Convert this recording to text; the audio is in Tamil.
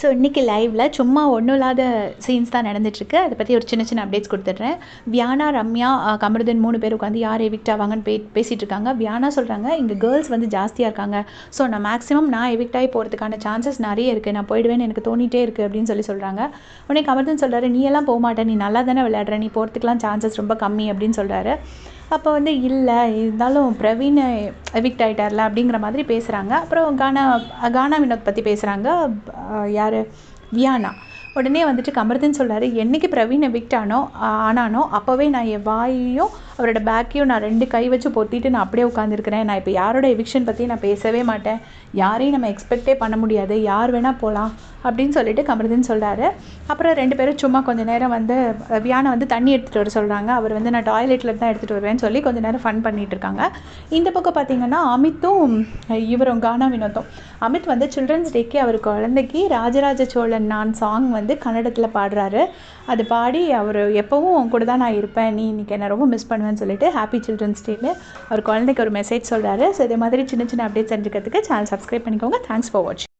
ஸோ இன்றைக்கி லைவில் சும்மா ஒன்றும் இல்லாத சீன்ஸ் தான் நடந்துட்டுருக்கு. அதை பற்றி ஒரு சின்ன சின்ன அப்டேட்ஸ் கொடுத்துட்றேன். வியானா, ரம்யா, கமருதீன் 3 பேர் உட்காந்து யார் எவிக்ட் ஆவாங்கன்னு பேசிகிட்டு இருக்காங்க. வியானா சொல்கிறாங்க, இங்கே கேர்ள்ஸ் வந்து ஜாஸ்தியாக இருக்காங்க. ஸோ நான் எவிக்ட் ஆகி போகிறதுக்கான சான்சஸ் நிறைய இருக்குது. நான் போயிடுவேன்னு எனக்கு தோணிகிட்டே இருக்குது அப்படின்னு சொல்கிறாங்க. உடனே கமருதீன் சொல்கிறாரு, நீ எல்லாம் போக மாட்டேன், நீ நல்லா தானே விளையாடுற, நீ போகிறதுக்கெலாம் சான்சஸ் ரொம்ப கம்மி அப்படின்னு சொல்கிறாரு. அப்போ வந்து இல்லை இருந்தாலும் பிரவீன் எவிக்ட் ஆகிட்டார்ல அப்படிங்கிற மாதிரி பேசுகிறாங்க. அப்புறம் கானா வினோத் பற்றி பேசுகிறாங்க. யார், வியானா. உடனே வந்துட்டு கமருதீன் சொல்கிறாரு, என்றைக்கு பிரவீன் எவிக்ட் ஆனானோ அப்போவே நான் என் வாயையும் அவரோட பேக்கையும் நான் 2 கை வச்சு பொத்திட்டு நான் அப்படியே உட்காந்துருக்கிறேன். நான் இப்போ யாரோட எவிக்ஷன் பற்றி நான் பேசவே மாட்டேன். யாரையும் நம்ம எக்ஸ்பெக்டே பண்ண முடியாது, யார் வேணால் போகலாம் அப்படின்னு சொல்லிட்டு கமருதீன் சொல்கிறாரு. அப்புறம் 2 பேரும் சும்மா கொஞ்சம் நேரம் வந்து வியானா வந்து தண்ணி எடுத்துகிட்டு வர சொல்கிறாங்க. அவர் வந்து நான் டாய்லெட்டில் தான் எடுத்துகிட்டு வருவேன்னு சொல்லி கொஞ்சம் நேரம் ஃபன் பண்ணிகிட்டு இருக்காங்க. இந்த பக்கம் பார்த்திங்கன்னா அமித்தும் இவரும் கானா வினோத்தும். அமித் வந்து சில்ட்ரன்ஸ் டேக்கு அவர் குழந்தைக்கு ராஜராஜ சோழன் நான் சாங் வந்து கன்னடத்தில் பாடுறாரு. அது பாடி அவர் எப்போவும் கூட தான் நான் இருப்பேன், நீ இன்றைக்கி என்னை ரொம்ப மிஸ் பண்ணுவேன்னு சொல்லிட்டு ஹாப்பி சில்ட்ரன்ஸ் டேன்னு அவர் குழந்தைக்கு ஒரு மெசேஜ் சொல்கிறாரு. ஸோ இதே மாதிரி சின்ன சின்ன அப்டேட்ஸ் தெரிஞ்சுக்கிறதுக்கு சேனல் சப்ஸ்கிரைப் பண்ணிக்கோங்க. தேங்க்ஸ் ஃபார் வாட்சிங்.